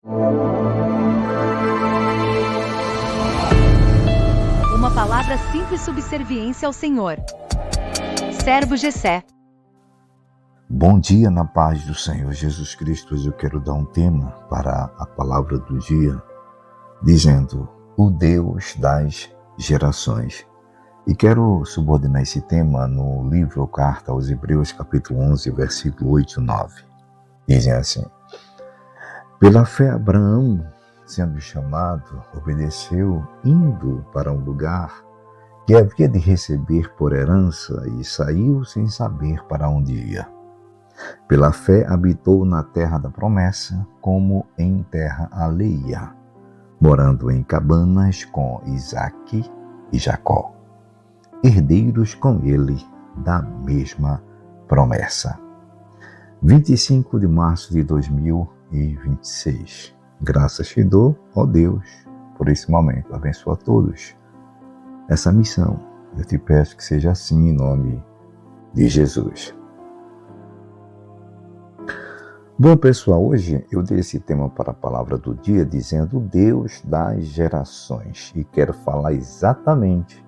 Uma palavra simples, subserviência ao Senhor. Servo Jessé. Bom dia na paz do Senhor Jesus Cristo. Hoje eu quero dar um tema para a palavra do dia, dizendo o Deus das gerações. E quero subordinar esse tema no livro ou carta aos Hebreus, capítulo 11, versículo 8 e 9. Dizem assim: pela fé Abraão, sendo chamado, obedeceu, indo para um lugar que havia de receber por herança, e saiu sem saber para onde ia. Pela fé habitou na terra da promessa, como em terra alheia, morando em cabanas com Isaque e Jacó, herdeiros com ele da mesma promessa. 25 de março de 2026. Graças te dou, ó Deus, por esse momento. Abençoa a todos essa missão. Eu te peço que seja assim em nome de Jesus. Bom, pessoal, hoje eu dei esse tema para a palavra do dia dizendo Deus das gerações. E quero falar exatamente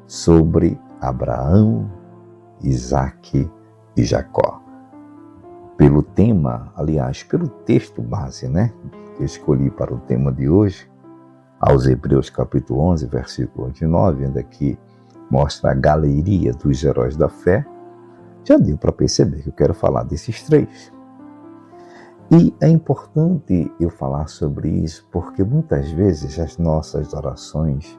sobre Abraão, Isaque e Jacó. Pelo tema, aliás, pelo texto base, que eu escolhi para o tema de hoje, aos Hebreus capítulo 11, versículo 8 e 9, onde aqui mostra a galeria dos heróis da fé, já deu para perceber que eu quero falar desses três. E é importante eu falar sobre isso, porque muitas vezes as nossas orações,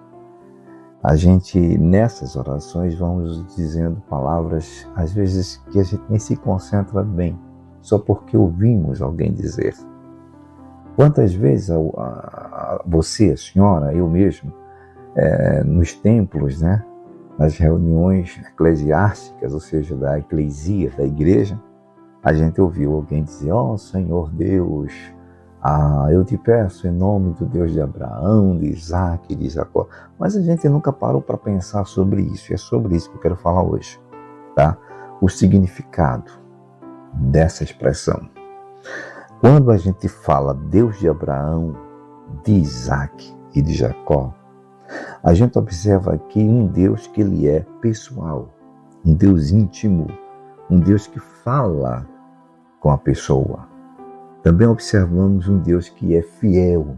nessas orações, vamos dizendo palavras, às vezes, que a gente nem se concentra bem, só porque ouvimos alguém dizer. Quantas vezes você, a senhora, eu mesmo, nos templos, nas reuniões eclesiásticas, ou seja, da eclesia, da igreja, a gente ouviu alguém dizer: ó Senhor Deus, eu te peço em nome do Deus de Abraão, de Isaque e de Jacó. Mas a gente nunca parou para pensar sobre isso, e é sobre isso que eu quero falar hoje, tá? O significado dessa expressão. Quando a gente fala Deus de Abraão, de Isaque e de Jacó, a gente observa aqui um Deus que ele é pessoal, um Deus íntimo, um Deus que fala com a pessoa. Também observamos um Deus que é fiel,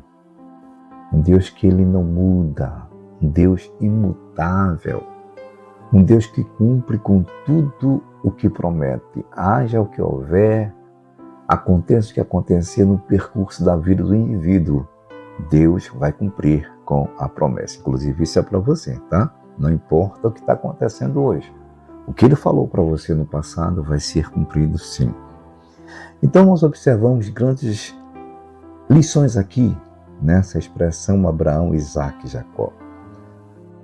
um Deus que ele não muda, um Deus imutável, um Deus que cumpre com tudo o que promete. Haja o que houver, aconteça o que acontecer no percurso da vida do indivíduo, Deus vai cumprir com a promessa. Inclusive isso é para você, tá? Não importa o que está acontecendo hoje. O que ele falou para você no passado vai ser cumprido sim. Então nós observamos grandes lições aqui nessa expressão Abraão, Isaque e Jacó.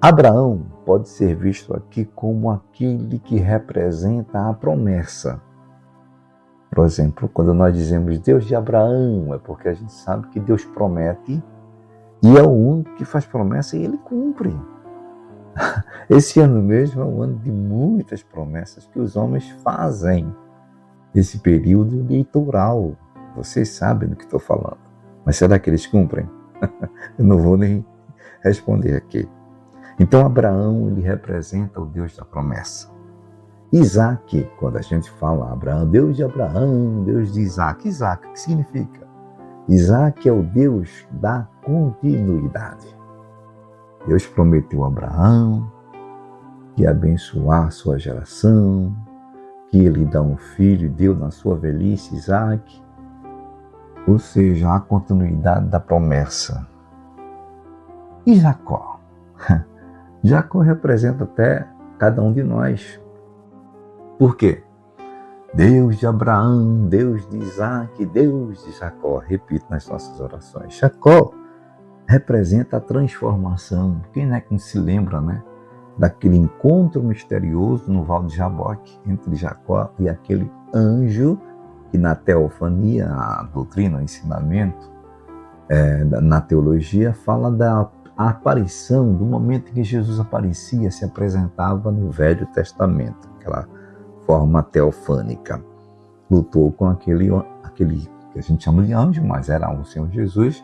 Abraão pode ser visto aqui como aquele que representa a promessa. Por exemplo, quando nós dizemos Deus de Abraão, é porque a gente sabe que Deus promete e é o único que faz promessa e ele cumpre. Esse ano mesmo é um ano de muitas promessas que os homens fazem. Esse período eleitoral, vocês sabem do que estou falando. Mas será que eles cumprem? Eu não vou nem responder aqui. Então Abraão, ele representa o Deus da promessa. Isaque, quando a gente fala Abraão, Deus de Abraão, Deus de Isaque. Isaque, o que significa? Isaque é o Deus da continuidade. Deus prometeu a Abraão que ia abençoar sua geração, que ele dá um filho e deu na sua velhice Isaque. Ou seja, a continuidade da promessa. E Jacó? Jacó representa até cada um de nós. Por quê? Deus de Abraão, Deus de Isaque, Deus de Jacó. Repito nas nossas orações. Jacó representa a transformação. Quem é que não se lembra, daquele encontro misterioso no Val de Jaboque entre Jacó e aquele anjo que na teofania, a doutrina, o ensinamento, na teologia, fala da aparição, do momento em que Jesus aparecia, se apresentava no Velho Testamento, aquela forma teofânica. Lutou com aquele que a gente chama de anjo, mas era o Senhor Jesus,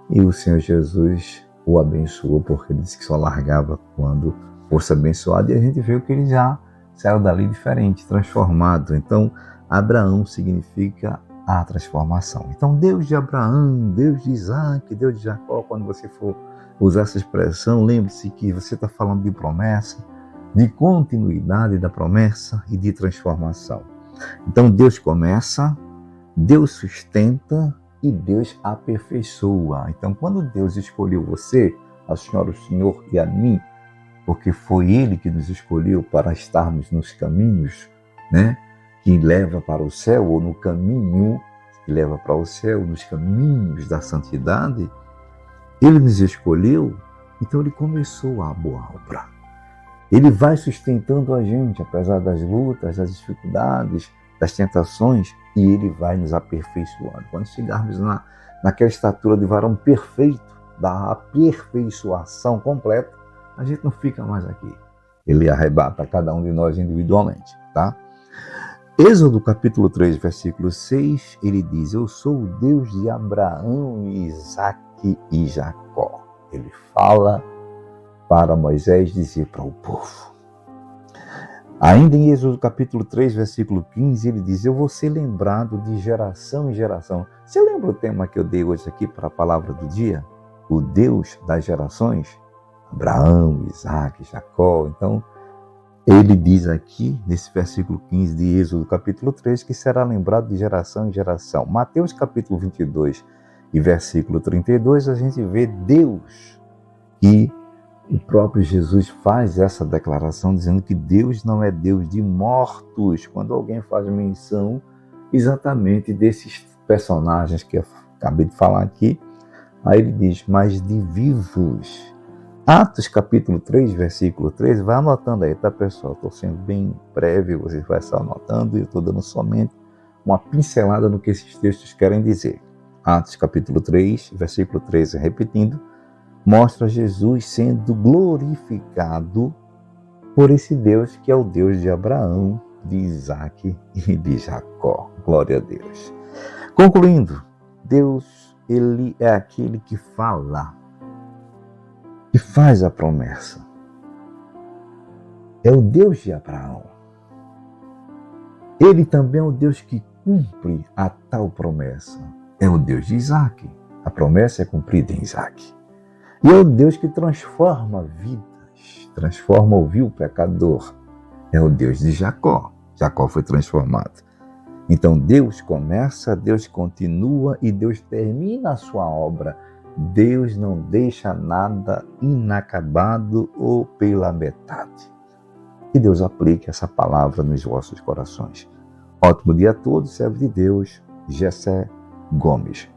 e o Senhor Jesus o abençoou, porque ele disse que só largava quando fosse abençoado, e a gente viu que ele já saiu dali diferente, transformado. Então, Abraão significa a transformação. Então, Deus de Abraão, Deus de Isaac, Deus de Jacó, quando você for usar essa expressão, lembre-se que você está falando de promessa, de continuidade da promessa e de transformação. Então, Deus começa, Deus sustenta e Deus aperfeiçoa. Então, quando Deus escolheu você, a senhora, o senhor e a mim, porque foi Ele que nos escolheu para estarmos nos caminhos, né, que leva para o céu, ou no caminho que leva para o céu, nos caminhos da santidade, Ele nos escolheu, então Ele começou a boa obra. Ele vai sustentando a gente, apesar das lutas, das dificuldades, das tentações, e Ele vai nos aperfeiçoando. Quando chegarmos naquela estatura de varão perfeito, da aperfeiçoação completa, a gente não fica mais aqui. Ele arrebata cada um de nós individualmente, tá? Êxodo capítulo 3, versículo 6, ele diz: eu sou o Deus de Abraão, Isaque e Jacó. Ele fala para Moisés dizer para o povo. Ainda em Êxodo capítulo 3, versículo 15, ele diz: eu vou ser lembrado de geração em geração. Você lembra o tema que eu dei hoje aqui para a palavra do dia? O Deus das gerações? Abraão, Isaque, Jacó. Então, ele diz aqui, nesse versículo 15 de Êxodo capítulo 3, que será lembrado de geração em geração. Mateus capítulo 22 e versículo 32, a gente vê Deus, e o próprio Jesus faz essa declaração dizendo que Deus não é Deus de mortos, quando alguém faz menção exatamente desses personagens que eu acabei de falar aqui, aí ele diz, mas de vivos. Atos capítulo 3, versículo 13, vai anotando aí, tá, pessoal? Estou sendo bem breve, você vai estar anotando, e eu estou dando somente uma pincelada no que esses textos querem dizer. Atos capítulo 3, versículo 13, repetindo, mostra Jesus sendo glorificado por esse Deus que é o Deus de Abraão, de Isaque e de Jacó. Glória a Deus. Concluindo, Deus, Ele é aquele que fala, que faz a promessa. É o Deus de Abraão. Ele também é o Deus que cumpre a tal promessa. É o Deus de Isaque. A promessa é cumprida em Isaque. E é o Deus que transforma vidas, transforma o vil pecador. É o Deus de Jacó. Jacó foi transformado. Então Deus começa, Deus continua e Deus termina a sua obra. Deus não deixa nada inacabado ou pela metade. Que Deus aplique essa palavra nos vossos corações. Ótimo dia a todos, servo de Deus, Gessé Gomes.